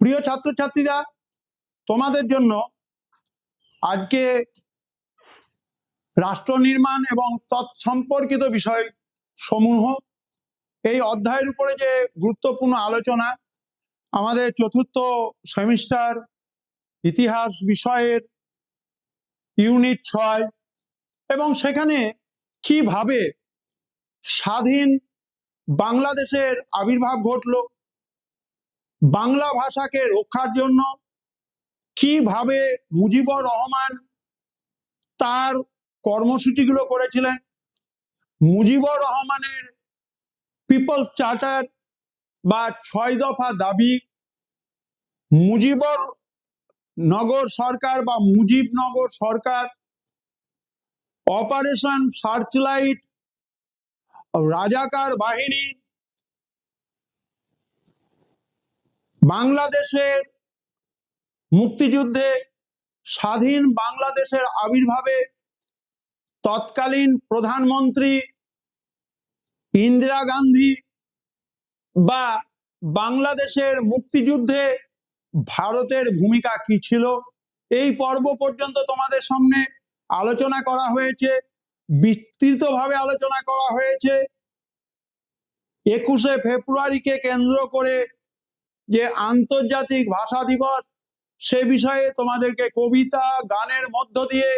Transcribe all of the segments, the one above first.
প্রিয় ছাত্রছাত্রীরা, তোমাদের জন্য আজকে রাষ্ট্র নির্মাণ এবং তৎসম্পর্কিত বিষয় সমূহ এই অধ্যায়ের উপরে যে গুরুত্বপূর্ণ আলোচনা আমাদের চতুর্থ সেমিস্টার ইতিহাস বিষয়ের ইউনিট 6 এবং সেখানে কিভাবে স্বাধীন বাংলাদেশের আবির্ভাব ঘটল, বাংলা ভাষাকে রক্ষার জন্য কিভাবে মুজিবুর রহমান তার কর্মসূচিগুলো করেছিলেন, মুজিবুর রহমানের পিপলস চার্টার বা 6 দফা দাবি, মুজিবুর নগর সরকার বা মুজিবনগর সরকার, অপারেশন সার্চলাইট, রাজাকার বাহিনী, বাংলাদেশের মুক্তিযুদ্ধে, স্বাধীন বাংলাদেশের আবির্ভাবে তৎকালীন প্রধানমন্ত্রী ইন্দিরা গান্ধী বা বাংলাদেশের মুক্তিযুদ্ধে ভারতের ভূমিকা কি ছিল, এই পর্ব পর্যন্ত তোমাদের সামনে আলোচনা করা হয়েছে, বিস্তৃতভাবে আলোচনা করা হয়েছে। 21শে ফেব্রুয়ারিকে কেন্দ্র করে যে আন্তর্জাতিক ভাষা দিবস, সে বিষয়ে তোমাদেরকে কবিতা গানের মধ্য দিয়ে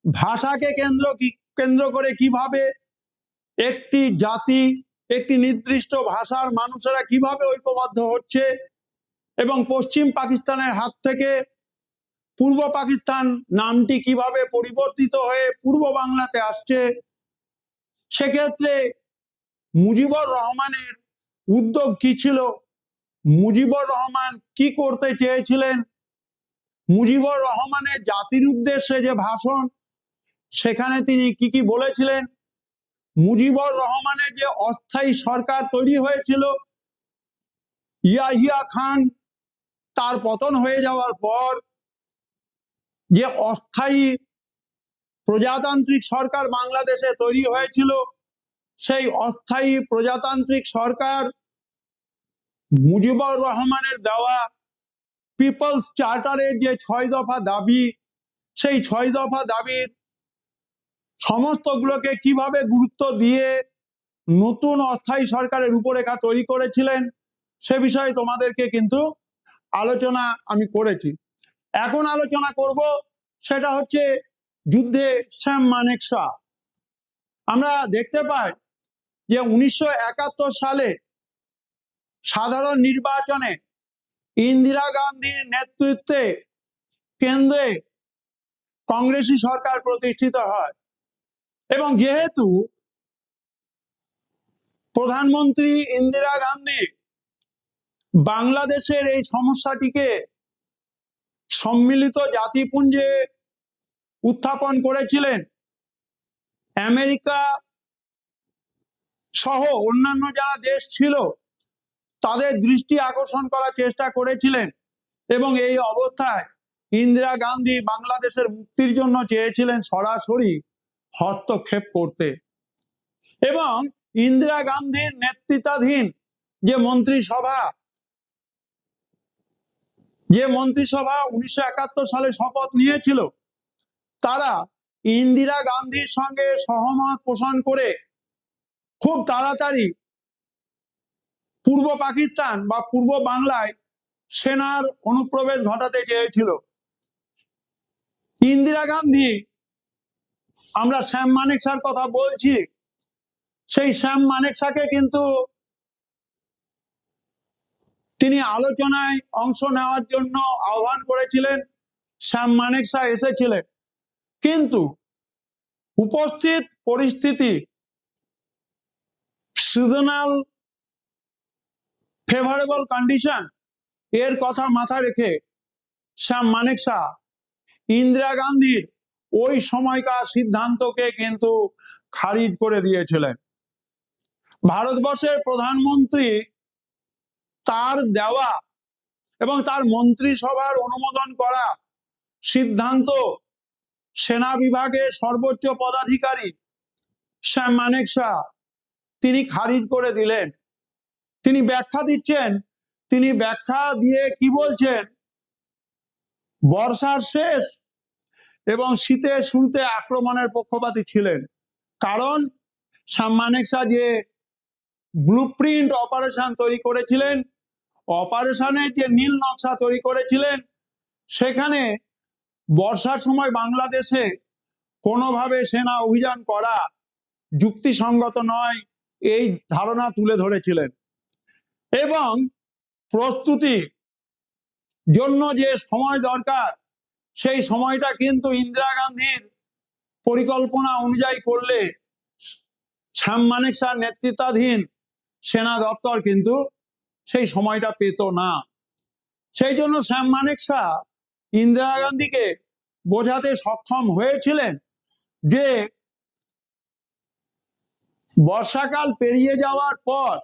ভাষাকে কেন্দ্র করে কিভাবে একটি জাতি, একটি নির্দিষ্ট ভাষার মানুষেরা কিভাবে ঐক্যবদ্ধ হচ্ছে এবং পশ্চিম পাকিস্তানের হাত থেকে পূর্ব পাকিস্তান নামটি কিভাবে পরিবর্তিত হয়ে পূর্ব বাংলাতে আসছে, সেক্ষেত্রে মুজিবুর রহমানের উদ্যোগ কি ছিল, মুজিবুর রহমান কি করতে চেয়েছিলেন, মুজিবুর রহমানের জাতির উদ্দেশ্যে যে ভাষণ সেখানে তিনি কি কি বলেছিলেন, মুজিবুর রহমানের যে অস্থায়ী সরকার তৈরি হয়েছিল, ইয়াহিয়া খান তার পতন হয়ে যাওয়ার পর যে অস্থায়ী প্রজাতান্ত্রিক সরকার বাংলাদেশে তৈরি হয়েছিল, সেই অস্থায়ী প্রজাতান্ত্রিক সরকার মুজিবুর রহমানের দেওয়া পিপলস চার্টারের যে 6 দফা দাবি, সেই 6 দফা দাবির সমস্তগুলোকে কিভাবে গুরুত্ব দিয়ে নতুন অস্থায়ী সরকারের রূপরেখা তৈরি করেছিলেন, সে বিষয়ে তোমাদেরকে কিন্তু আলোচনা আমি করেছি। এখন আলোচনা করব সেটা হচ্ছে যুদ্ধে শ্যাম মানেকশা। আমরা দেখতে পাই যে 1971 সালে সাধারণ নির্বাচনে ইন্দিরা গান্ধীর নেতৃত্বে কেন্দ্রে কংগ্রেসি সরকার প্রতিষ্ঠিত হয় এবং যেহেতু প্রধানমন্ত্রী ইন্দিরা গান্ধী বাংলাদেশের এই সমস্যাটিকে সম্মিলিত জাতিপুঞ্জে উত্থাপন করেছিলেন, আমেরিকা সহ অন্যান্য যারা দেশ ছিল তাদের দৃষ্টি আকর্ষণ করার চেষ্টা করেছিলেন এবং এই অবস্থায় ইন্দিরা গান্ধী বাংলাদেশের মুক্তির জন্য চেয়েছিলেন সরাসরি হস্তক্ষেপ করতে এবং ইন্দিরা গান্ধীর নেতৃত্বাধীন যে মন্ত্রিসভা 1971 সালে শপথ নিয়েছিল, তারা ইন্দিরা গান্ধীর সঙ্গে সহমত পোষণ করে খুব তাড়াতাড়ি পূর্ব পাকিস্তান বা পূর্ব বাংলায় সেনার অনুপ্রবেশ ঘটাতে চেয়েছিল। ইন্দিরা গান্ধী, আমরা শ্যাম মানেকশার কথা বলছি, সেই শ্যাম মানেকশাকে কিন্তু তিনি আলোচনায় অংশ নেওয়ার জন্য আহ্বান করেছিলেন, শ্যাম মানেকশা এসেছিলেন, কিন্তু উপস্থিত পরিস্থিতি সিজনাল ফেভারেবল কন্ডিশন এর কথা মাথায় রেখে শ্যাম মানেকশা ইন্দিরা গান্ধীর ওই সময়কার সিদ্ধান্তকে কিন্তু খারিজ করে দিয়েছিলেন। ভারতবর্ষের প্রধানমন্ত্রী তার দেওয়া এবং তার মন্ত্রিসভার অনুমোদন করা সিদ্ধান্ত সেনা বিভাগের সর্বোচ্চ পদাধিকারী শ্যাম মানেকশা তিনি খারিজ করে দিলেন। তিনি ব্যাখ্যা দিচ্ছেন তিনি ব্যাখ্যা দিয়ে কি বলছেন, বর্ষার শেষ এবং শীতের শুরুতে আক্রমণের পক্ষপাতী ছিলেন, কারণ সাম মানেকশা যে ব্লুপ্রিন্ট অপারেশন তৈরি করেছিলেন, অপারেশনের যে নীল নকশা তৈরি করেছিলেন, সেখানে বর্ষার সময় বাংলাদেশে কোনোভাবে সেনা অভিযান করা যুক্তিসঙ্গত নয়, এই ধারণা তুলে ধরেছিলেন। এবং প্রস্তুতি জন্য যে সময় দরকার, সেই সময়টা কিন্তু ইন্দিরা গান্ধীর পরিকল্পনা অনুযায়ী করলে সাম মানেকশার নেতৃত্বাধীন সেনা দপ্তর কিন্তু সেই সময়টা পেত না। সেই জন্য সাম মানেকশা ইন্দিরা গান্ধীকে বোঝাতে সক্ষম হয়েছিলেন যে বর্ষাকাল পেরিয়ে যাওয়ার পর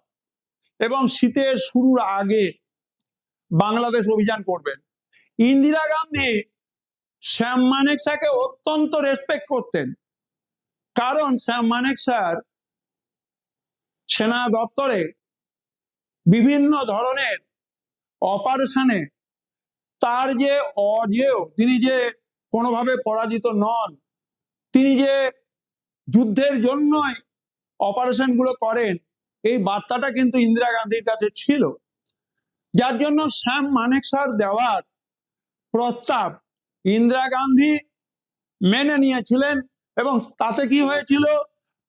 এবং শীতের শুরুর আগে বাংলাদেশ অভিযান করবেন। ইন্দিরা গান্ধী সাম মানেকশাকে অত্যন্ত রেসপেক্ট করতেন, কারণ সাম মানেকশার সেনা দপ্তরে বিভিন্ন ধরনের অপারেশনে তার যে অজেয়, তিনি যে কোনোভাবে পরাজিত নন, তিনি যে যুদ্ধের জন্যই অপারেশনগুলো করেন, এই বার্তাটা কিন্তু ইন্দিরা গান্ধীর কাছে ছিল। যার জন্য সাম মানেকশার দেওয়ার প্রস্তাব ইন্দিরা গান্ধী মেনে নিয়েছিলেন, এবং তাতে কি হয়েছিল,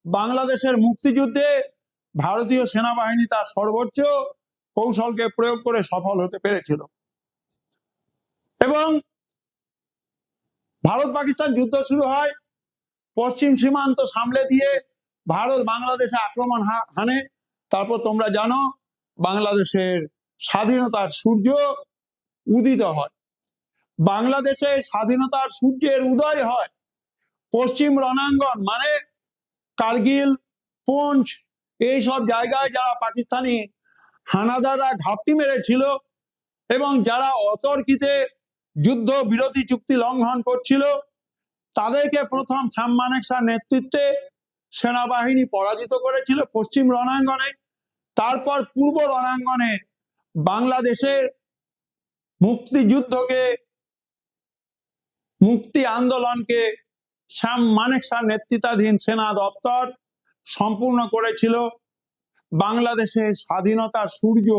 বাংলাদেশের মুক্তিযুদ্ধে ভারতীয় সেনাবাহিনী তার সর্বোচ্চ কৌশলকে প্রয়োগ করে সফল হতে পেরেছিল। এবং ভারত পাকিস্তান যুদ্ধ শুরু হয়, পশ্চিম সীমান্ত সামলে দিয়ে ভারত বাংলাদেশে আক্রমণ হানে। তারপর তোমরা জানো, বাংলাদেশের স্বাধীনতার সূর্য উদিত হয়। বাংলাদেশে স্বাধীনতার সূর্যের উদয় হয় পশ্চিম রণাঙ্গন, মানে কার্গিল, পুঞ্চ, এইসব জায়গায় যারা পাকিস্তানি হানাদাররা ঘাপটি মেরেছিল এবং যারা অতর্কিতে যুদ্ধ বিরতি চুক্তি লঙ্ঘন করছিল, তাদেরকে প্রথম সাম মানেকশার নেতৃত্বে সেনাবাহিনী পরাজিত করেছিল পশ্চিম রণাঙ্গনে। তারপর পূর্ব রণাঙ্গনে বাংলাদেশের মুক্তিযুদ্ধকে, মুক্তি আন্দোলনকে সাম মানেকশার নেতৃত্বাধীন সেনা দপ্তর সম্পূর্ণ করেছিল। বাংলাদেশের স্বাধীনতার সূর্য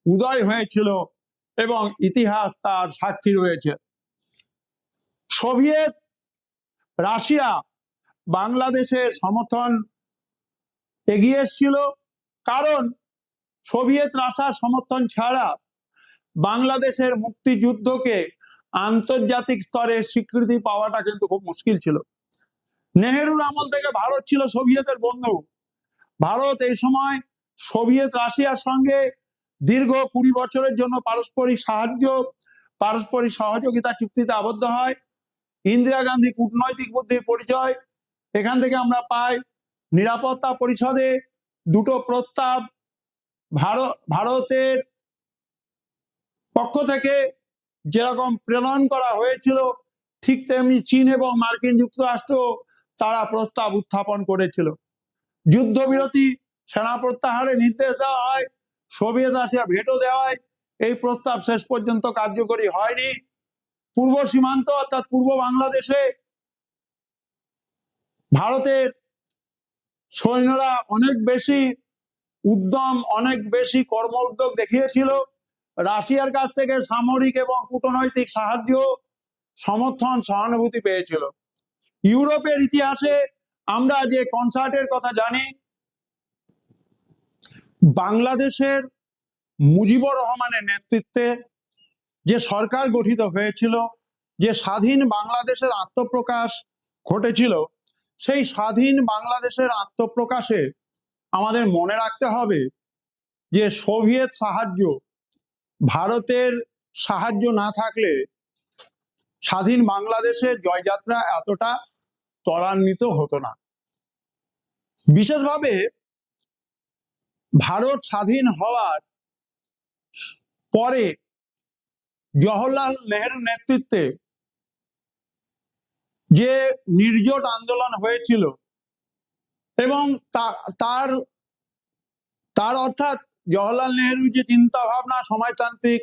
উদয় হয়েছিল এবং ইতিহাস তার সাক্ষী রয়েছে। সোভিয়েত রাশিয়া বাংলাদেশের সমর্থন এগিয়ে এসেছিল, কারণ সোভিয়েত রাশিয়ার সমর্থন ছাড়া বাংলাদেশের মুক্তিযুদ্ধকে আন্তর্জাতিক স্তরে স্বীকৃতি পাওয়াটা কিন্তু খুব মুশকিল ছিল। নেহেরুর আমল থেকে ভারত ছিল সোভিয়েতের বন্ধু। ভারত এই সময় সোভিয়েত রাশিয়ার সঙ্গে দীর্ঘ 20 বছরের জন্য পারস্পরিক সহযোগিতা চুক্তিতে আবদ্ধ হয়। ইন্দিরা গান্ধী কূটনৈতিক বুদ্ধির পরিচয় এখান থেকে আমরা পাই। নিরাপত্তা পরিষদে দুটো প্রস্তাব ভারতের পক্ষ থেকে যেরকম প্রেরণ করা হয়েছিল, ঠিক তেমনি চীন এবং মার্কিন যুক্তরাষ্ট্র তারা প্রস্তাব উত্থাপন করেছিল। যুদ্ধবিরতি, সেনা প্রত্যাহারের নির্দেশ দেওয়া হয়, সোভিয়েত রাশিয়া ভেটো দেওয়ায় এই প্রস্তাব শেষ পর্যন্ত কার্যকরী হয়নি। পূর্ব সীমান্ত অর্থাৎ পূর্ব বাংলাদেশে ভারতের সৈন্যরা অনেক বেশি উদ্যম, অনেক বেশি কর্ম উদ্যোগ দেখিয়েছিল। রাশিয়ার কাছ থেকে সামরিক এবং কূটনৈতিক সাহায্য, সমর্থন, সহানুভূতি পেয়েছিল। ইউরোপের ইতিহাসে আমরা যে কনসার্টের কথা জানি, বাংলাদেশের মুজিবুর রহমানের নেতৃত্বে যে সরকার গঠিত হয়েছিল, যে স্বাধীন বাংলাদেশের আত্মপ্রকাশ ঘটেছিল, সেই স্বাধীন বাংলাদেশের আত্মপ্রকাশে আমাদের মনে রাখতে হবে যে সোভিয়েত সাহায্য, ভারতের সাহায্য না থাকলে স্বাধীন বাংলাদেশের জয়যাত্রা এতটা ত্বরান্বিত হতো না। বিশেষভাবে ভারত স্বাধীন হওয়ার পরে জওহরলাল নেহরুর নেতৃত্বে যে নির্জোট আন্দোলন হয়েছিল এবং তার অর্থাৎ জওহরলাল নেহরু যে চিন্তা ভাবনা, সমাজতান্ত্রিক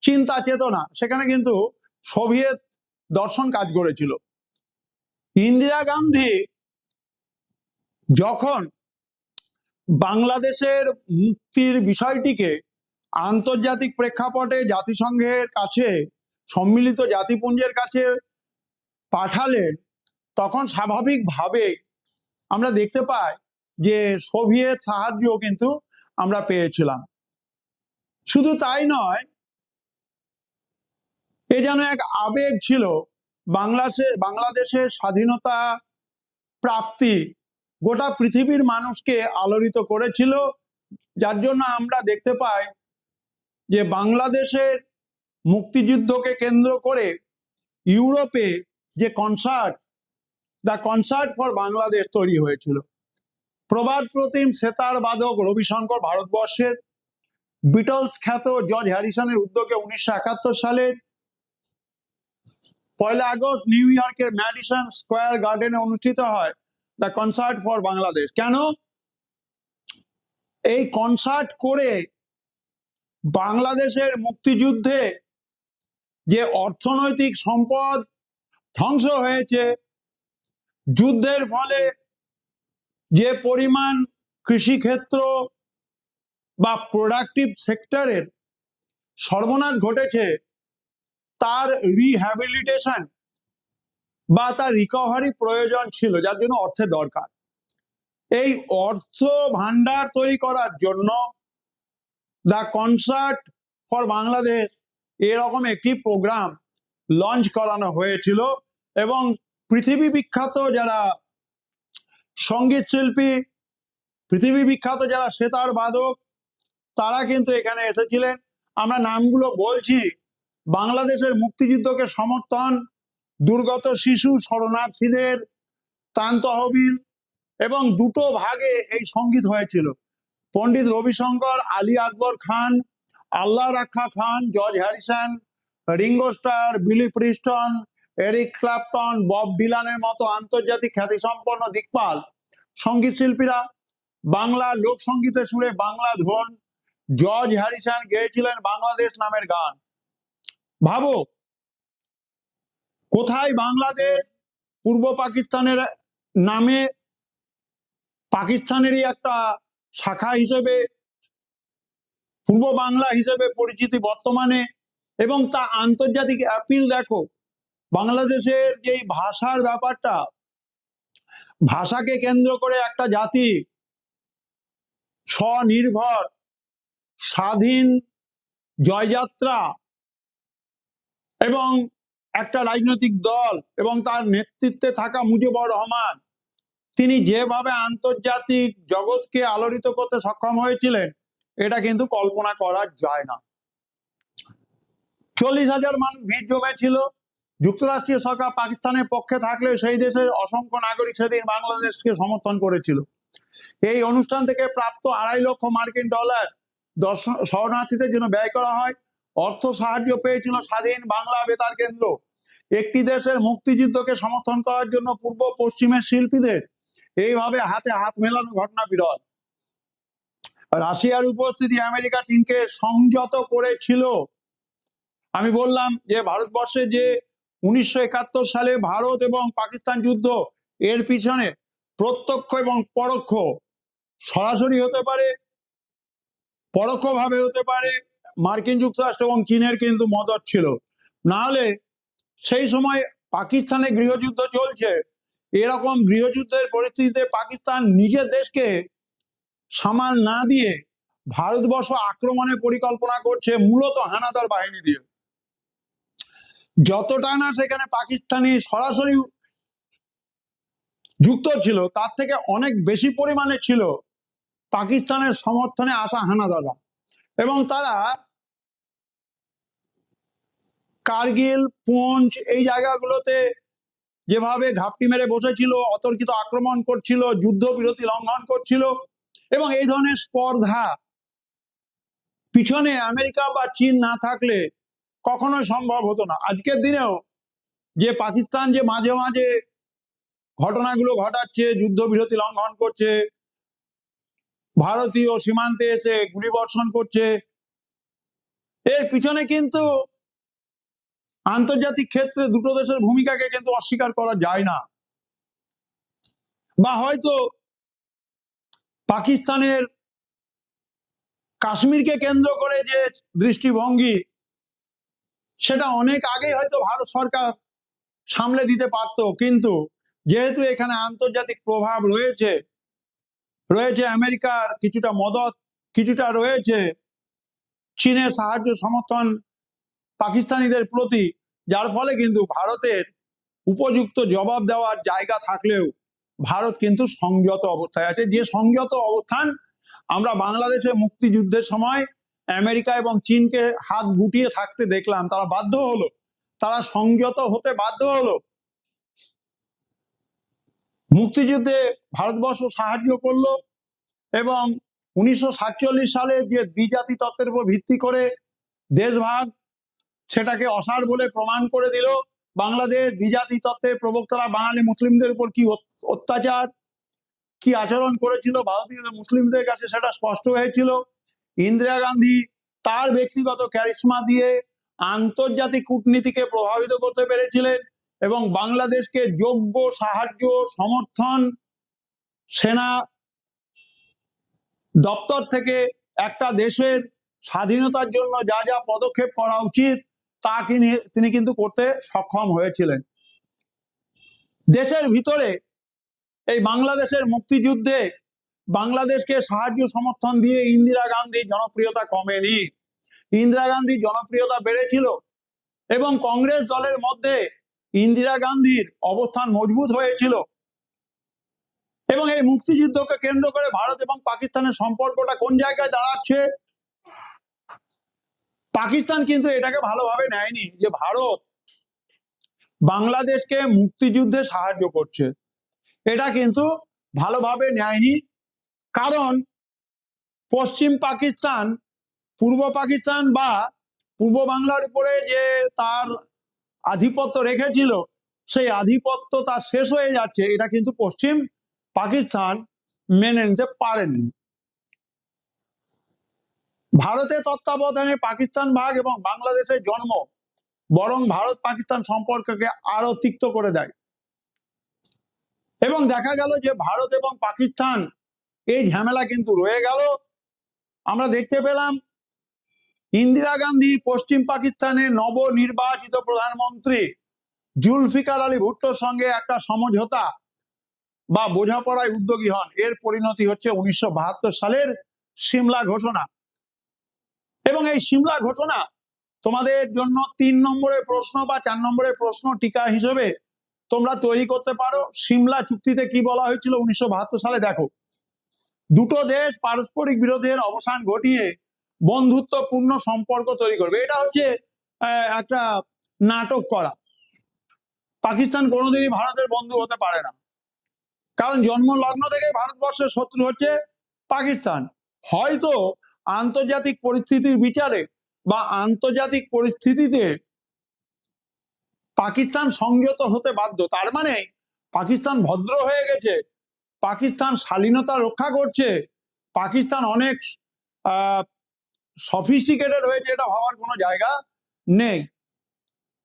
চিন্তা চেতনা, সেখানে কিন্তু সোভিয়েত দর্শন কাজ করেছিল। ইন্দিরা গান্ধী যখন বাংলাদেশের মুক্তির বিষয়টিকে আন্তর্জাতিক প্রেক্ষাপটে জাতিসংঘের কাছে, সম্মিলিত জাতিপুঞ্জের কাছে পাঠালেন, তখন স্বাভাবিকভাবে আমরা দেখতে পাই যে সোভিয়েত সাহায্য কিন্তু আমরা পেয়েছিলাম। শুধু তাই নয়, এ যেন এক আবেগ ছিল। বাংলাদেশের স্বাধীনতা প্রাপ্তি গোটা পৃথিবীর মানুষকে আলোড়িত করেছিল, যার জন্য আমরা দেখতে পাই যে বাংলাদেশের মুক্তিযুদ্ধকে কেন্দ্র করে ইউরোপে যে দ্য কনসার্ট ফর বাংলাদেশ তৈরি হয়েছিল। প্রবাদ প্রতিম সেতার বাদক রবিশঙ্কর ভারতবর্ষের, বিটলস খ্যাত জর্জ হ্যারিসনের উদ্যোগে 1971 সালে 1 আগস্ট নিউ ইয়র্কের ম্যাডিসন স্কোয়ার গার্ডেনে অনুষ্ঠিত হয় দ্য কনসার্ট ফর বাংলাদেশ। কেন? এই কনসার্ট করে বাংলাদেশের মুক্তিযুদ্ধে যে অর্থনৈতিক সম্পদ ধ্বংস হয়েছে, যুদ্ধের ফলে যে পরিমাণ কৃষিক্ষেত্র বা প্রোডাক্টিভ সেক্টরের সর্বনাশ ঘটেছে, তার রিহ্যাবিলিটেশন বা তার রিকভারি প্রয়োজন ছিল, যার জন্য অর্থের দরকার। এই অর্থ ভান্ডার তৈরি করার জন্য দ্য কনসার্ট ফর বাংলাদেশ এরকম একটি প্রোগ্রাম লঞ্চ করানো হয়েছিল, এবং পৃথিবী বিখ্যাত যারা সঙ্গীত শিল্পী, পৃথিবী বিখ্যাত যারা সেতার বাদক, তারা কিন্তু এখানে এসেছিলেন। আমরা নামগুলো বলছি: বাংলাদেশের মুক্তিযুদ্ধকে সমর্থন, দুর্গত শিশু শরণার্থীদের ত্রাণ তহবিল, এবং দুটো ভাগে এই সঙ্গীত হয়েছিল। পণ্ডিত রবিশঙ্কর, আলী আকবর খান, আল্লাহ রাখা খান, জর্জ হ্যারিসন, রিঙ্গো স্টার, বিলি প্রিস্টন, এরিক ক্ল্যাপটন, বব ডিলানের মতো আন্তর্জাতিক খ্যাতিসম্পন্ন দিকপাল সঙ্গীত শিল্পীরা বাংলা লোকসঙ্গীতের সুরে বাংলা ধন, জর্জ হ্যারিসন গেয়েছিলেন বাংলাদেশ নামের গান। ভাবো, কোথায় বাংলাদেশ পূর্ব পাকিস্তানের নামে, পাকিস্তানেরই একটা শাখা হিসেবে, পূর্ব বাংলা হিসেবে পরিচিতি বর্তমানে, এবং তা আন্তর্জাতিক অ্যাপিল। দেখো, বাংলাদেশের যে ভাষার ব্যাপারটা, ভাষাকে কেন্দ্র করে একটা জাতি স্বনির্ভর স্বাধীন জয়যাত্রা, এবং একটা রাজনৈতিক দল এবং তার নেতৃত্বে থাকা মুজিবুর রহমান, তিনি যেভাবে আন্তর্জাতিক জগৎকে আলোড়িত করতে সক্ষম হয়েছিলেন, এটা কিন্তু কল্পনা করা যায় না। 40,000 মানুষ ভিড় জমেছিল। যুক্তরাষ্ট্রীয় সরকার পাকিস্তানের পক্ষে থাকলেও সেই দেশের অসংখ্য নাগরিক সেদিন বাংলাদেশকে সমর্থন করেছিল। এই অনুষ্ঠান থেকে প্রাপ্ত $2.5 লক্ষ মার্কিন শরণার্থীদের জন্য ব্যয় করা হয়। অর্থ সাহায্য পেয়েছিল স্বাধীন বাংলা বেতার কেন্দ্র। একটি দেশের মুক্তিযুদ্ধকে সমর্থন করার জন্য পূর্ব পশ্চিমের শিল্পীদের এইভাবে হাতে হাত মেলানো ঘটনা বিরল। রাশিয়ার উপস্থিতি আমেরিকা চীনকে সংযত করেছিল। আমি বললাম যে ভারতবর্ষে যে 1971 সালে ভারত এবং পাকিস্তান যুদ্ধ, এর পিছনে প্রত্যক্ষ এবং পরোক্ষ, সরাসরি হতে পারে, পরোক্ষভাবে হতে পারে, মার্কিন যুক্তরাষ্ট্র এবং চীনের কিন্তু মদত ছিল। না হলে সেই সময় পাকিস্তানে গৃহযুদ্ধ চলছে, এরকম গৃহযুদ্ধের পরিস্থিতিতে পাকিস্তান নিজের দেশকে সামাল না দিয়ে ভারতবর্ষ আক্রমণের পরিকল্পনা করছে, মূলত হানাদার বাহিনী দিয়ে। যতটা না সেখানে পাকিস্তানি সরাসরি যুক্ত ছিল, তার থেকে অনেক বেশি পরিমাণে ছিল পাকিস্তানের সমর্থনে আসা হানাদাররা, এবং তারা কার্গিল, পুঞ্চ এই জায়গাগুলোতে যেভাবে ঘাপটি মেরে বসেছিল, অতর্কিত আক্রমণ করছিল, যুদ্ধবিরতি লঙ্ঘন করছিল, এবং এই ধরনের স্পর্ধা পিছনে আমেরিকা বা চীন না থাকলে কখনোই সম্ভব হতো না। আজকের দিনেও যে পাকিস্তান যে মাঝে মাঝে ঘটনাগুলো ঘটাচ্ছে, যুদ্ধবিরতি লঙ্ঘন করছে, ভারতীয় সীমান্তে এসে গুলিবর্ষণ করছে, এর পিছনে কিন্তু আন্তর্জাতিক ক্ষেত্রে দুটো দেশের ভূমিকাকে কিন্তু অস্বীকার করা যায় না। বা হয়তো পাকিস্তানের কাশ্মীরকে কেন্দ্র করে যে দৃষ্টিভঙ্গি, সেটা অনেক আগেই হয়তো ভারত সরকার সামলে দিতে পারত, কিন্তু যেহেতু এখানে আন্তর্জাতিক প্রভাব রয়েছে, আমেরিকার কিছুটা মদত, কিছুটা রয়েছে চীনের সাহায্য সমর্থন পাকিস্তানিদের প্রতি, যার ফলে কিন্তু ভারতের উপযুক্ত জবাব দেওয়ার জায়গা থাকলেও ভারত কিন্তু সংযত অবস্থায় আছে। যে সংযত অবস্থান আমরা বাংলাদেশে মুক্তিযুদ্ধের সময় আমেরিকা এবং চীনকে হাত গুটিয়ে থাকতে দেখলাম, তারা বাধ্য হলো, তারা সংযত হতে বাধ্য হলো। মুক্তিযুদ্ধে ভারতবর্ষ সাহায্য করলো এবং 1947 সালে যে দ্বিজাতি তত্ত্বের উপর ভিত্তি করে দেশভাগ, সেটাকে অসার বলে প্রমাণ করে দিল। বাংলাদেশ দ্বিজাতি তত্ত্বের প্রবক্তারা বাঙালি মুসলিমদের উপর কি অত্যাচার, কি আচরণ করেছিল ভারতীয় মুসলিমদের কাছে, সেটা স্পষ্ট হয়েছিল। ইন্দিরা গান্ধী তার ব্যক্তিগত ক্যারিশমা দিয়ে আন্তর্জাতিক কূটনীতিকে প্রভাবিত করতে পেরেছিলেন এবং বাংলাদেশকে যোগ্য সাহায্য সমর্থন, সেনা দপ্তর থেকে একটা দেশের স্বাধীনতার জন্য যা যা পদক্ষেপ করা উচিত তা তিনি কিন্তু করতে সক্ষম হয়েছিলেন। দেশের ভিতরে এই বাংলাদেশের মুক্তিযুদ্ধে বাংলাদেশকে সাহায্য সমর্থন দিয়ে ইন্দিরা গান্ধীর জনপ্রিয়তা কমেনি, ইন্দিরা গান্ধীর জনপ্রিয়তা বেড়েছিল এবং কংগ্রেস দলের মধ্যে ইন্দিরা গান্ধীর অবস্থান মজবুত হয়েছিল। এবং এই মুক্তিযুদ্ধকে কেন্দ্র করে ভারত এবং পাকিস্তানের সম্পর্কটা কোন জায়গায় দাঁড়াচ্ছে, পাকিস্তান কিন্তু এটাকে ভালোভাবে নেয়নি যে ভারত বাংলাদেশকে মুক্তিযুদ্ধে সাহায্য করছে, এটা কিন্তু ভালোভাবে নেয়নি। কারণ পশ্চিম পাকিস্তান, পূর্ব পাকিস্তান বা পূর্ব বাংলার উপরে যে তার আধিপত্য রেখেছিল, সেই আধিপত্য তার শেষ হয়ে যাচ্ছে, এটা কিন্তু পশ্চিম পাকিস্তান মেনে নিতে পারেননি। ভারতের তত্ত্বাবধানে পাকিস্তান ভাগ এবং বাংলাদেশের জন্ম বরং ভারত পাকিস্তান সম্পর্ককে আরো তিক্ত করে দেয় এবং দেখা গেল যে ভারত এবং পাকিস্তান এই ঝামেলা কিন্তু রয়ে গেল। আমরা দেখতে পেলাম ইন্দিরা গান্ধী পশ্চিম পাকিস্তানের নবনির্বাচিত প্রধানমন্ত্রী জুলফিকার আলী ভুট্টোর সঙ্গে একটা সমঝোতা বা বোঝাপড়ায় উদ্যোগী হন। এর পরিণতি হচ্ছে 1972 সালের সিমলা ঘোষণা। এবং এই সিমলা ঘোষণা তোমাদের জন্য 3 নম্বরের প্রশ্ন বা 4 নম্বরের প্রশ্ন টিকা হিসেবে তোমরা তৈরি করতে পারো। সিমলা চুক্তিতে কি বলা হয়েছিল 1972 সালে? দেখো, দুটো দেশ পারস্পরিক বিরোধের অবসান ঘটিয়ে বন্ধুত্বপূর্ণ সম্পর্ক তৈরি করবে। এটা হচ্ছে একটা নাটক করা। পাকিস্তান কোনোদিনই ভারতের বন্ধু হতে পারে না, কারণ জন্ম লগ্ন থেকে ভারতবর্ষের শত্রু হচ্ছে পাকিস্তান। হয়তো আন্তর্জাতিক পরিস্থিতির বিচারে বা আন্তর্জাতিক পরিস্থিতিতে পাকিস্তান সংযত হতে বাধ্য, তার মানে পাকিস্তান ভদ্র হয়ে গেছে, পাকিস্তান শালীনতা রক্ষা করছে, পাকিস্তান অনেক সফিস্টিকেটেড হয়েছে, এটা ভাবার কোনো জায়গা নেই।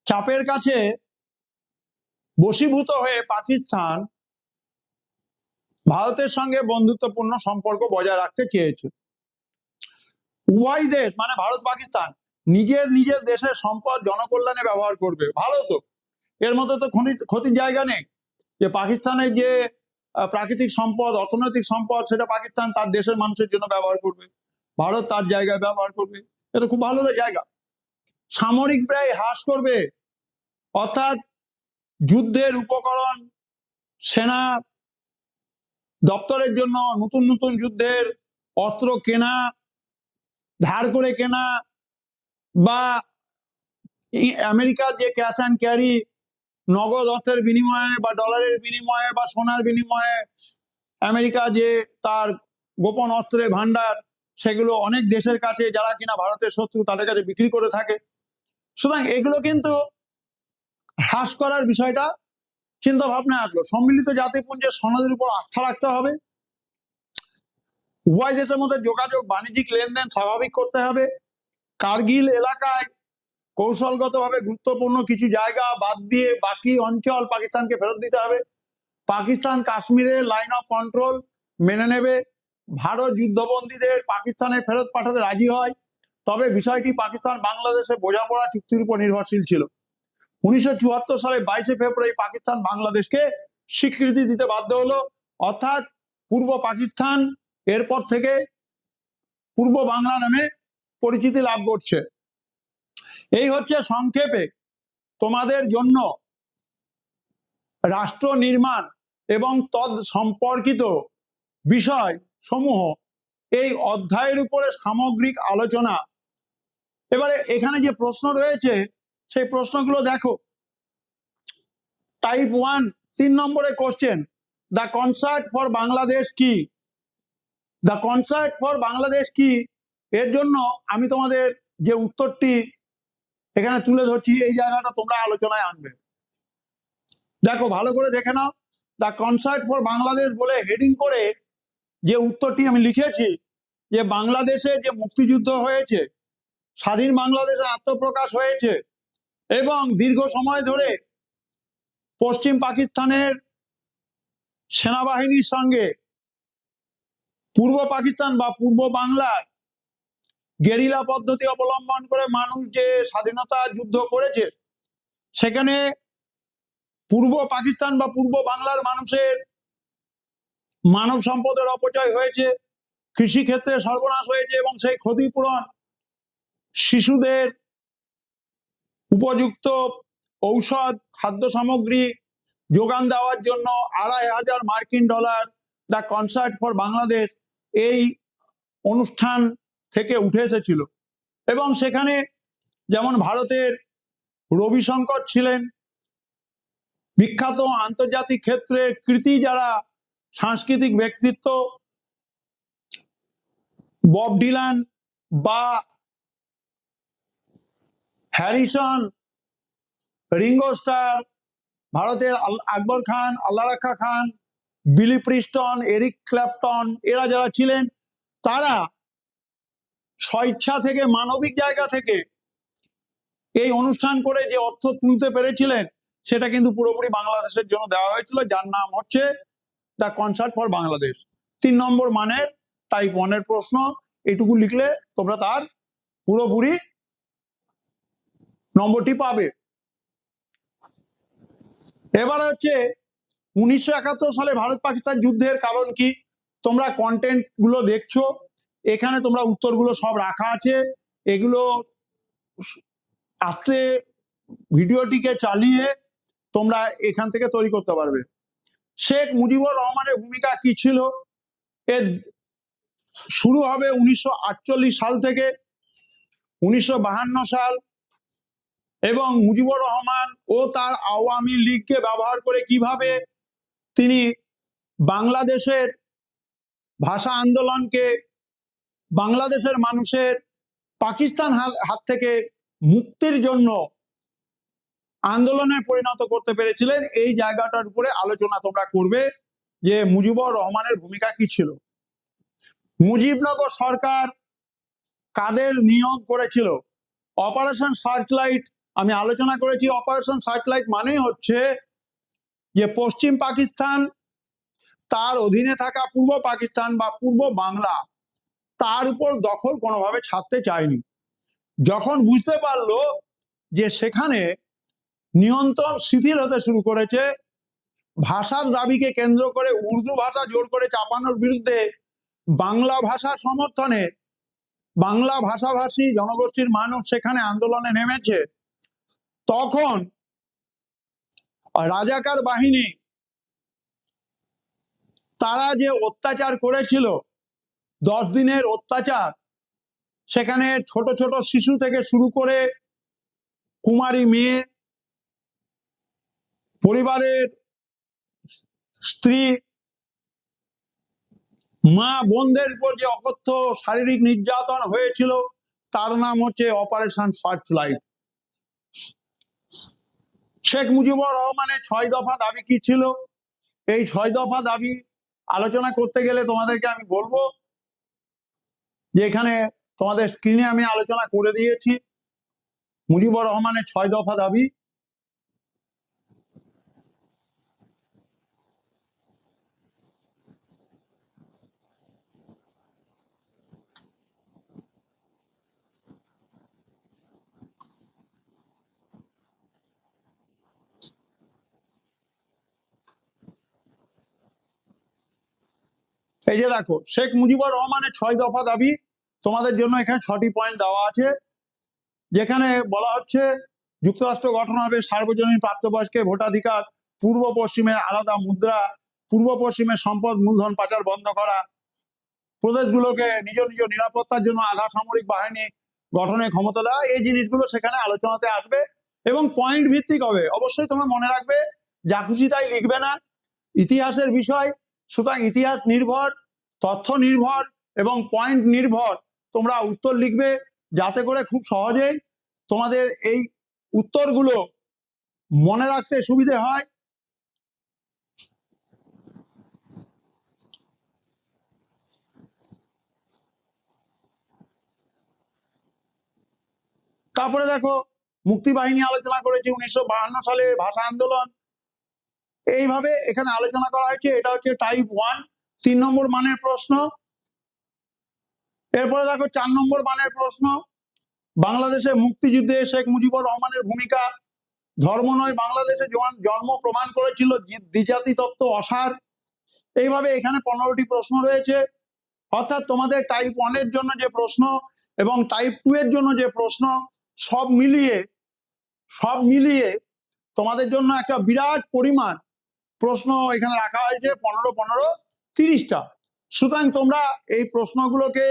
চাপের কাছে বশীভূত হয়ে পাকিস্তান ভারতের সঙ্গে বন্ধুত্বপূর্ণ সম্পর্ক বজায় রাখতে চেয়েছে। উভয় দেশ মানে ভারত পাকিস্তান নিজের নিজের দেশের সম্পদ জনকল্যাণে ব্যবহার করবে। ভালো তো, এর মধ্যে তো ক্ষতির জায়গা নেই। যে পাকিস্তানের যে প্রাকৃতিক সম্পদ, অর্থনৈতিক সম্পদ, সেটা পাকিস্তান তার দেশের মানুষের জন্য ব্যবহার করবে, ভারত তার জায়গায় ব্যবহার করবে, এটা খুব ভালো জায়গা। সামরিক ব্যয় হ্রাস করবে, অর্থাৎ যুদ্ধের উপকরণ, সেনা দপ্তরের জন্য নতুন নতুন যুদ্ধের অস্ত্র কেনা, ধার করে কেনা, বা আমেরিকার যে ক্যাশ অ্যান্ড ক্যারি, নগদ অর্থের বিনিময়ে বা ডলারের বিনিময়ে বা সোনার বিনিময়ে আমেরিকা যে তার গোপন অস্ত্রের ভান্ডার, সেগুলো অনেক দেশের কাছে, যারা কিনা ভারতের শত্রু, তাদের কাছে বিক্রি করে থাকে। সুতরাং এগুলো কিন্তু হ্রাস করার বিষয়টা চিন্তা ভাবনা আসলো। সম্মিলিত জাতিপুঞ্জের সনদের উপর আস্থা রাখতে হবে, উভয় দেশের মধ্যে যোগাযোগ বাণিজ্যিক লেনদেন স্বাভাবিক করতে হবে। কার্গিল এলাকায় কৌশলগতভাবে গুরুত্বপূর্ণ কিছু জায়গা বাদ দিয়ে বাকি অঞ্চল পাকিস্তানকে ফেরত দিতে হবে। পাকিস্তান কাশ্মীরের লাইন অফ কন্ট্রোল মেনে নেবে। ভারত যুদ্ধবন্দীদের পাকিস্তানে ফেরত পাঠাতে রাজি হয়, তবে বিষয়টি পাকিস্তান বাংলাদেশে বোঝাপড়া চুক্তির উপর নির্ভরশীল ছিল। 1974 সালে 22 ফেব্রুয়ারি পাকিস্তান বাংলাদেশকে স্বীকৃতি দিতে বাধ্য হলো, অর্থাৎ পূর্ব পাকিস্তান এরপর থেকে পূর্ব বাংলা নামে পরিচিতি লাভ করছে। এই হচ্ছে সংক্ষেপে তোমাদের জন্য রাষ্ট্র নির্মাণ এবং তদ সম্পর্কিত বিষয় সমূহ এই অধ্যায়ের উপরে সামগ্রিক আলোচনা। এবারে এখানে যে প্রশ্ন রয়েছে সেই প্রশ্নগুলো দেখো। টাইপ 1 3 নম্বরে question, the concert for Bangladesh কি? দ্য কনসার্ট ফর বাংলাদেশ কি এর জন্য আমি তোমাদের যে উত্তরটি এখানে তুলে ধরছি এই জায়গাটা তোমরা আলোচনায় আনবে। দেখো ভালো করে দেখে নাও। দ্য কনসার্ট ফর বাংলাদেশ বলে হেডিং করে যে উত্তরটি আমি লিখেছি, যে বাংলাদেশে যে মুক্তিযুদ্ধ হয়েছে, স্বাধীন বাংলাদেশে আত্মপ্রকাশ হয়েছে এবং দীর্ঘ সময় ধরে পশ্চিম পাকিস্তানের সেনাবাহিনীর সঙ্গে পূর্ব পাকিস্তান বা পূর্ব বাংলার গেরিলা পদ্ধতি অবলম্বন করে মানুষ যে স্বাধীনতা যুদ্ধ করেছে, সেখানে পূর্ব পাকিস্তান বা পূর্ব বাংলার মানুষের মানব সম্পদের অপচয় হয়েছে, কৃষিক্ষেত্রে সর্বনাশ হয়েছে এবং সেই ক্ষতিপূরণ শিশুদের উপযুক্ত ঔষধ খাদ্য সামগ্রী যোগান দেওয়ার জন্য $2,500 দ্য কনসার্ট ফর বাংলাদেশ এই অনুষ্ঠান থেকে উঠে এসেছিল। এবং সেখানে যেমন ভারতের রবিশঙ্কর ছিলেন, বিখ্যাত আন্তর্জাতিক ক্ষেত্রে কৃতি যারা সাংস্কৃতিক ব্যক্তিত্ব, বব ডিলান বা হ্যারিসন, রিঙ্গো স্টার, ভারতের আকবর খান, আল্লাহ রাখা খান, বিলি প্রিস্টন, এরিক ক্ল্যাপটন, এরা যারা ছিলেন তারা স্বেচ্ছা থেকে মানবিক জায়গা থেকে এই অনুষ্ঠান করে যে অর্থ তুলতে পেরেছিলেন সেটা কিন্তু পুরোপুরি বাংলাদেশের জন্য দেওয়া হয়েছিল, যার নাম হচ্ছে দ্য কনসার্ট ফর বাংলাদেশ। 3 নম্বর মানের টাইপ 1 এর প্রশ্ন, এটুকু লিখলে তোমরা তার পুরোপুরি নম্বরটি পাবে। এবার হচ্ছে 1971 সালে ভারত পাকিস্তান যুদ্ধের কারণ কি? তোমরা কন্টেন্ট গুলো দেখছো, এখানে তোমরা উত্তরগুলো সব রাখা আছে, এগুলো আস্তে ভিডিওটিকে চালিয়ে তোমরা এখান থেকে তৈরি করতে পারবে। শেখ মুজিবুর রহমানের ভূমিকা কি ছিল? এর শুরু হবে 1948 সাল থেকে 1952 সাল, এবং মুজিবুর রহমান ও তার আওয়ামী লীগকে ব্যবহার করে কিভাবে তিনি বাংলাদেশের ভাষা আন্দোলনকে বাংলাদেশের মানুষের পাকিস্তান হাত থেকে মুক্তির জন্য আন্দোলনে পরিণত করতে পেরেছিলেন, এই জায়গাটার উপরে আলোচনা তোমরা করবে যে মুজিবুর রহমানের ভূমিকা কি ছিল। মুজিবনগর সরকার কাদের নিয়োগ করেছিল? অপারেশন সার্চলাইট আমি আলোচনা করেছি। অপারেশন সার্চলাইট মানেই হচ্ছে যে পশ্চিম পাকিস্তান তার অধীনে থাকা পূর্ব পাকিস্তান বা পূর্ব বাংলা তার উপর দখল কোনোভাবে ছাড়তে চায়নি। যখন বুঝতে পারলো যে সেখানে নিয়ন্ত্রণ শিথিল হতে শুরু করেছে, ভাষার দাবিকে কেন্দ্র করে উর্দু ভাষা জোর করে চাপানোর বিরুদ্ধে বাংলা ভাষার সমর্থনে বাংলা ভাষাভাষী জনগোষ্ঠীর মানুষ সেখানে আন্দোলনে নেমেছে, তখন রাজাকার বাহিনী তারা যে অত্যাচার করেছিল, 10 দিনের অত্যাচার, সেখানে ছোট ছোট শিশু থেকে শুরু করে কুমারী মেয়ে, পরিবারের স্ত্রী, মা বোনদের উপর যে অকথ্য শারীরিক নির্যাতন হয়েছিল, তার নাম হচ্ছে অপারেশন সার্চলাইট। শেখ মুজিবুর রহমানের 6 দফা দাবি কি ছিল? এই 6 দফা দাবি আলোচনা করতে গেলে তোমাদেরকে আমি বলবো যে এখানে তোমাদের স্ক্রিনে আমি আলোচনা করে দিয়েছি মুজিবুর রহমানের 6 দফা দাবি। এই যে দেখো, শেখ মুজিবুর রহমানের 6 দফা দাবি, তোমাদের জন্য এখানে 6টি পয়েন্ট দেওয়া আছে, যেখানে বলা হচ্ছে যুক্তরাষ্ট্র গঠন হবে, সার্বজনীন প্রাপ্তবয়স্কের ভোটাধিকার, পূর্ব পশ্চিমে আলাদা মুদ্রা, পূর্ব পশ্চিমের সম্পদ মূলধন পাচার বন্ধ করা, প্রদেশগুলোকে নিজ নিজ নিরাপত্তার জন্য আধা সামরিক বাহিনী গঠনের ক্ষমতা দেওয়া, এই জিনিসগুলো সেখানে আলোচনাতে আসবে এবং পয়েন্ট ভিত্তিক হবে। অবশ্যই তোমরা মনে রাখবে, যা খুশি তাই লিখবে না, ইতিহাসের বিষয়, সুতরাং ইতিহাস নির্ভর, তথ্য নির্ভর এবং পয়েন্ট নির্ভর তোমরা উত্তর লিখবে, যাতে করে খুব সহজেই তোমাদের এই উত্তরগুলো মনে রাখতে সুবিধে হয়। তারপরে দেখো, মুক্তিবাহিনী আলোচনা করেছি, 1952 সালে ভাষা আন্দোলন, এইভাবে এখানে আলোচনা করা হয়েছে। এটা হচ্ছে টাইপ 1, 3 নম্বর মানের প্রশ্ন। এরপরে দেখো 4 নম্বর মানের প্রশ্ন, বাংলাদেশের মুক্তিযুদ্ধে শেখ মুজিবুর রহমানের ভূমিকা, ধর্ম নয় বাংলাদেশে জন্ম প্রমাণ করেছিল দ্বিজাতি তত্ত্ব অসার। এইভাবে এখানে 15টি প্রশ্ন রয়েছে। অর্থাৎ তোমাদের টাইপ 1 এর জন্য যে প্রশ্ন এবং টাইপ 2 এর জন্য যে প্রশ্ন, সব মিলিয়ে তোমাদের জন্য একটা বিরাট পরিমাণ প্রশ্ন এখানে রাখা হয়েছে, 15 30টা। সুতরাং তোমরা এই প্রশ্নগুলোকে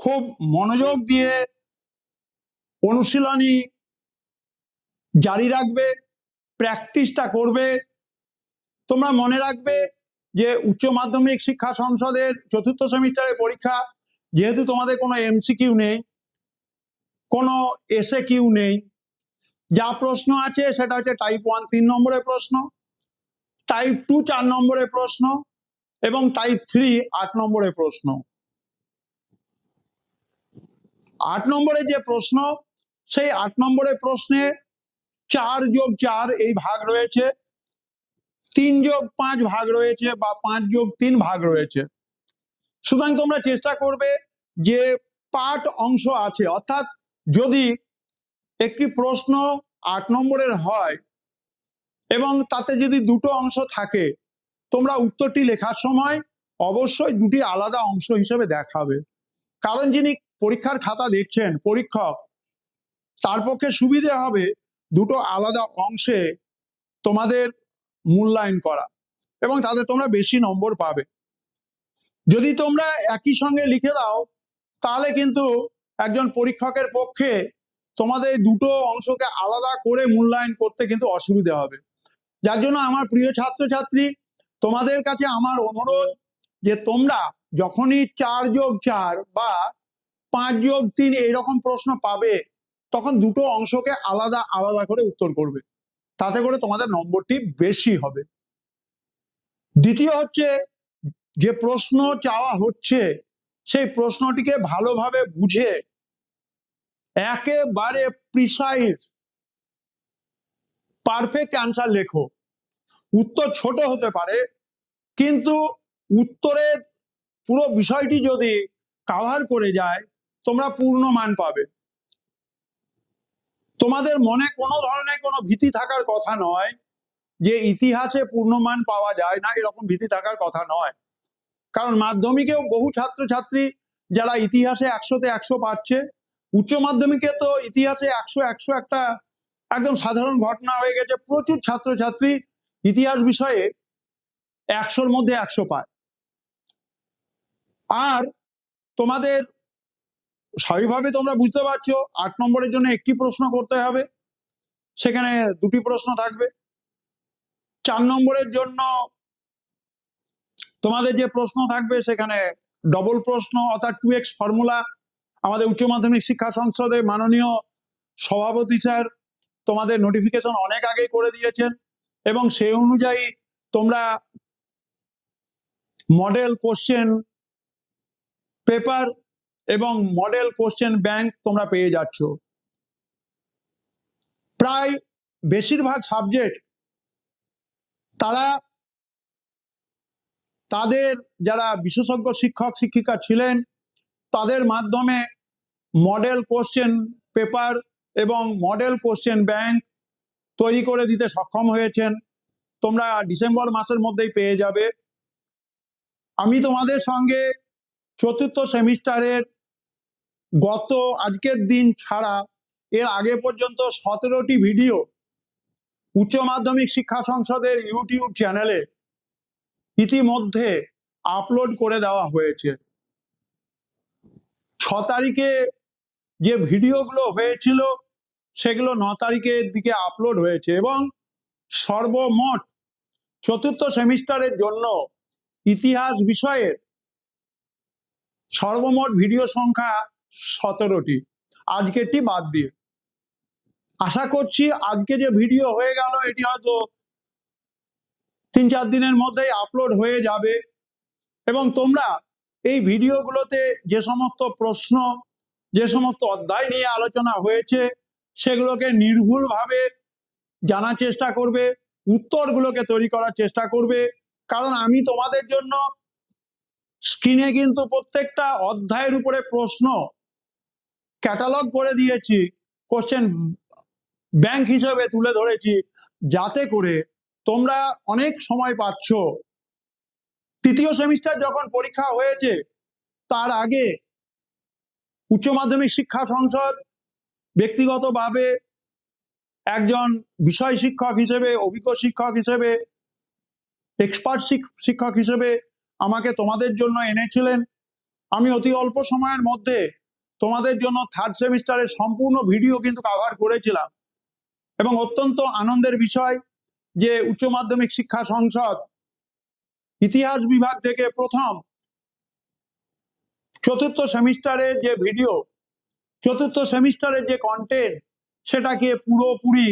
খুব মনোযোগ দিয়ে অনুশীলনী জারি রাখবে, প্র্যাকটিসটা করবে। তোমরা মনে রাখবে যে উচ্চ মাধ্যমিক শিক্ষা সংসদের 4র্থ সেমিস্টারের পরীক্ষা, যেহেতু তোমাদের কোনো এমসিকিউ নেই, কোনো এসএ কিউ নেই, যা প্রশ্ন আছে সেটা হচ্ছে টাইপ 1 3 নম্বরের প্রশ্ন, টাইপ 2 4 নম্বরের প্রশ্ন এবং টাইপ 3 8 নম্বরের প্রশ্ন। 8 নম্বরের যে প্রশ্ন, সেই 8 নম্বরের প্রশ্নে 4+4 এই ভাগ রয়েছে, 3+5 ভাগ রয়েছে বা 5+3 ভাগ রয়েছে। সুতরাং তোমরা চেষ্টা করবে যে পার্ট অংশ আছে, অর্থাৎ যদি একটি প্রশ্ন 8 নম্বরের হয় এবং তাতে যদি দুটো অংশ থাকে, তোমরা উত্তরটি লেখার সময় অবশ্যই দুটি আলাদা অংশ হিসেবে দেখাবে। কারণ যিনি পরীক্ষার খাতা দেখছেন, পরীক্ষক, তার পক্ষে সুবিধে হবে দুটো আলাদা অংশে তোমাদের মূল্যায়ন করা এবং তাতে তোমরা বেশি নম্বর পাবে। যদি তোমরা একই সঙ্গে লিখে দাও, তাহলে কিন্তু একজন পরীক্ষকের পক্ষে তোমাদের দুটো অংশকে আলাদা করে মূল্যায়ন করতে কিন্তু অসুবিধা হবে। যার জন্য আমার প্রিয় ছাত্রছাত্রী, তোমাদের কাছে আমার অনুরোধ যে তোমরা যখনই 4+4 বা 5+3 এইরকম প্রশ্ন পাবে, তখন দুটো অংশকে আলাদা আলাদা করে উত্তর করবে, তাতে করে তোমাদের নম্বরটি বেশি হবে। দ্বিতীয় হচ্ছে, যে প্রশ্ন চাওয়া হচ্ছে সেই প্রশ্নটিকে ভালোভাবে বুঝে একেবারে প্রিসাইজ পারফেক্ট অ্যান্সার লেখো। উত্তর ছোট হতে পারে, কিন্তু উত্তরের পুরো বিষয়টি যদি কভার করে যায়, তোমরা পূর্ণ মান পাবে। তোমাদের মনে কোনো ধরনের কোনো ভীতি থাকার কথা নয় যে ইতিহাসে পূর্ণমান পাওয়া যায় না, এরকম ভীতি থাকার কথা নয়। কারণ মাধ্যমিকেও বহু ছাত্রছাত্রী যারা ইতিহাসে 100তে 100 পাচ্ছে, উচ্চ মাধ্যমিকে তো ইতিহাসে 100 একটা একদম সাধারণ ঘটনা হয়ে গেছে। প্রচুর ছাত্রছাত্রী ইতিহাস বিষয়ে 100-র মধ্যে 100 পায়। আর তোমাদের স্বাভাবিকভাবে তোমরা বুঝতে পারছো 8 নম্বরের জন্য একটি প্রশ্ন করতে হবে, সেখানে দুটি প্রশ্ন থাকবে। 4 নম্বরের জন্য তোমাদের যে প্রশ্ন থাকবে সেখানে ডবল প্রশ্ন, অর্থাৎ 2x ফর্মুলা। আমাদের উচ্চ মাধ্যমিক শিক্ষা সংসদে মাননীয় সভাপতি স্যার তোমাদের নোটিফিকেশন অনেক আগে করে দিয়েছেন এবং সেই অনুযায়ী তোমরা মডেল কোশ্চেন পেপার এবং মডেল কোশ্চেন ব্যাংক তোমরা পেয়ে যাচ্ছ। প্রায় বেশিরভাগ সাবজেক্ট তারা তাদের যারা বিশেষজ্ঞ শিক্ষক শিক্ষিকা ছিলেন তাদের মাধ্যমে মডেল কোশ্চেন পেপার এবং মডেল কোশ্চেন ব্যাংক তৈরি করে দিতে সক্ষম হয়েছেন। তোমরা ডিসেম্বর মাসের মধ্যেই পেয়ে যাবে। আমি তোমাদের সঙ্গে চতুর্থ সেমিস্টারের গত আজকের দিন ছাড়া এর আগে পর্যন্ত 17টি ভিডিও উচ্চ মাধ্যমিক শিক্ষা সংসদের ইউটিউব চ্যানেলে ইতিমধ্যে আপলোড করে দেওয়া হয়েছে। 6 তারিখে যে ভিডিওগুলো হয়েছিল সেগুলো 9 তারিখের দিকে আপলোড হয়েছে এবং সর্বমোট চতুর্থ সেমিস্টারের জন্য ইতিহাস বিষয়ের সর্বমোট ভিডিও সংখ্যা 17টি, আজকেরটি বাদ দিয়ে। আশা করছি আজকে যে ভিডিও হয়ে গেল এটি হয়তো 3-4 দিনের মধ্যেই আপলোড হয়ে যাবে এবং তোমরা এই ভিডিওগুলোতে যে সমস্ত প্রশ্ন, যে সমস্ত অধ্যায় নিয়ে আলোচনা হয়েছে সেগুলোকে নির্ভুলভাবে জানার চেষ্টা করবে, উত্তরগুলোকে তৈরি করার চেষ্টা করবে। কারণ আমি তোমাদের জন্য স্ক্রিনে কিন্তু প্রত্যেকটা অধ্যায়ের উপরে প্রশ্ন ক্যাটালগ করে দিয়েছি, কোশ্চেন ব্যাংক হিসেবে তুলে ধরেছি, যাতে করে তোমরা অনেক সময় পাচ্ছ। তৃতীয় সেমিস্টার যখন পরীক্ষা হয়েছে তার আগে উচ্চ মাধ্যমিক শিক্ষা সংসদ ব্যক্তিগতভাবে একজন বিষয় শিক্ষক হিসেবে, অভিজ্ঞ শিক্ষক হিসেবে, এক্সপার্ট শিক্ষক হিসেবে আমাকে তোমাদের জন্য এনেছিলেন। আমি অতি অল্প সময়ের মধ্যে তোমাদের জন্য থার্ড সেমিস্টারের সম্পূর্ণ ভিডিও কিন্তু কভার করেছিলাম এবং অত্যন্ত আনন্দের বিষয় যে উচ্চ মাধ্যমিক শিক্ষা সংসদ ইতিহাস বিভাগ থেকে প্রথম চতুর্থ সেমিস্টারের যে ভিডিও, চতুর্থ সেমিস্টারের যে কন্টেন্ট, সেটাকে পুরোপুরি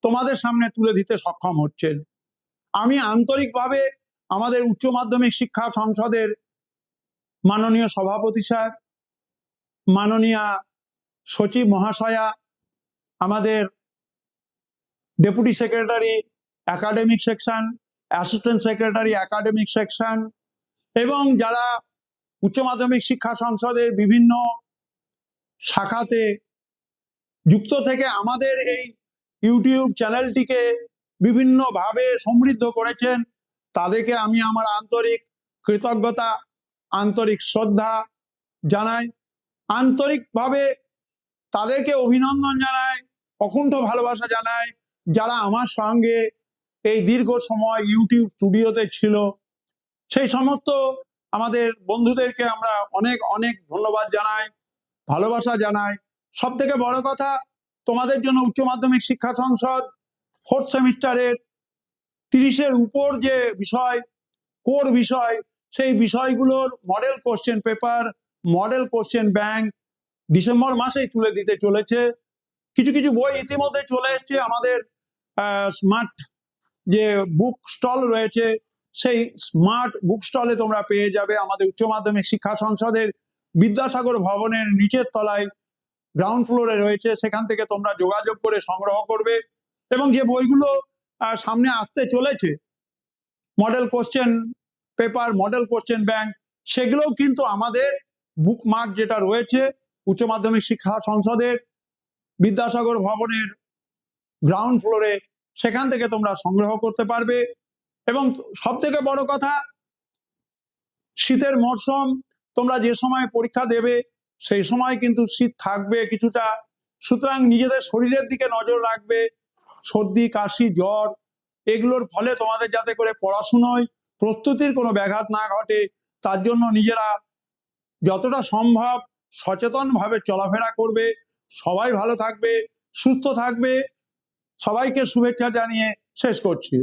তোমাদের সামনে তুলে দিতে সক্ষম হচ্ছেন। আমি আন্তরিকভাবে আমাদের উচ্চ মাধ্যমিক শিক্ষা সংসদের মাননীয় সভাপতি স্যার, মাননীয়া সচিব মহাশয়া, আমাদের deputy secretary academic section, assistant secretary academic section এবং যারা উচ্চ মাধ্যমিক শিক্ষা সংসদের বিভিন্ন শাখাতে যুক্ত থেকে আমাদের এই ইউটিউব চ্যানেলটিকে বিভিন্নভাবে সমৃদ্ধ করেছেন, তাদেরকে আমি আমার আন্তরিক কৃতজ্ঞতা, আন্তরিক শ্রদ্ধা জানাই, আন্তরিকভাবে তাদেরকে অভিনন্দন জানাই, অকুণ্ঠ ভালোবাসা জানাই যারা আমার সঙ্গে এই দীর্ঘ সময় ইউটিউব স্টুডিওতে ছিল। সেই সমস্ত আমাদের বন্ধুদেরকে আমরা অনেক অনেক ধন্যবাদ জানাই, ভালোবাসা জানাই। সব থেকে বড় কথা, তোমাদের জন্য উচ্চ মাধ্যমিক শিক্ষা সংসদ ফোর্থ সেমিস্টারের 30-এর উপর যে বিষয়, কোর বিষয়, সেই বিষয়গুলোর model question paper, model question bank December মাসেই তুলে দিতে চলেছে। কিছু কিছু বই ইতিমধ্যে চলে এসছে। আমাদের স্মার্ট যে বুক স্টল রয়েছে সেই স্মার্ট বুক স্টলে তোমরা পেয়ে যাবে। আমাদের উচ্চ মাধ্যমিক শিক্ষা সংসদের বিদ্যাসাগর ভবনের নিচের তলায় গ্রাউন্ড ফ্লোরে রয়েছে, সেখান থেকে তোমরা যোগাযোগ করে সংগ্রহ করবে। এবং যে বইগুলো সামনে আসতে চলেছে, model question paper, model question bank, সেগুলোও কিন্তু আমাদের বুকমার্ক যেটা রয়েছে উচ্চ মাধ্যমিক শিক্ষা সংসদের বিদ্যাসাগর ভবনের গ্রাউন্ড ফ্লোরে, সেখান থেকে তোমরা সংগ্রহ করতে পারবে। এবং সব থেকে বড় কথা, শীতের মরশুম, তোমরা যে সময় পরীক্ষা দেবে সেই সময় কিন্তু শীত থাকবে কিছুটা, সুতরাং নিজেদের শরীরের দিকে নজর রাখবে। সর্দি, কাশি, জ্বর এগুলোর ফলে তোমাদের যাতে করে পড়াশুনোয় প্রস্তুতির কোনো ব্যাঘাত না ঘটে, তার জন্য নিজেরা যতটা সম্ভব সচেতনভাবে চলাফেরা করবে। সবাই ভালো থাকবে, সুস্থ থাকবে। সবাইকে শুভেচ্ছা জানিয়ে শেষ করছি।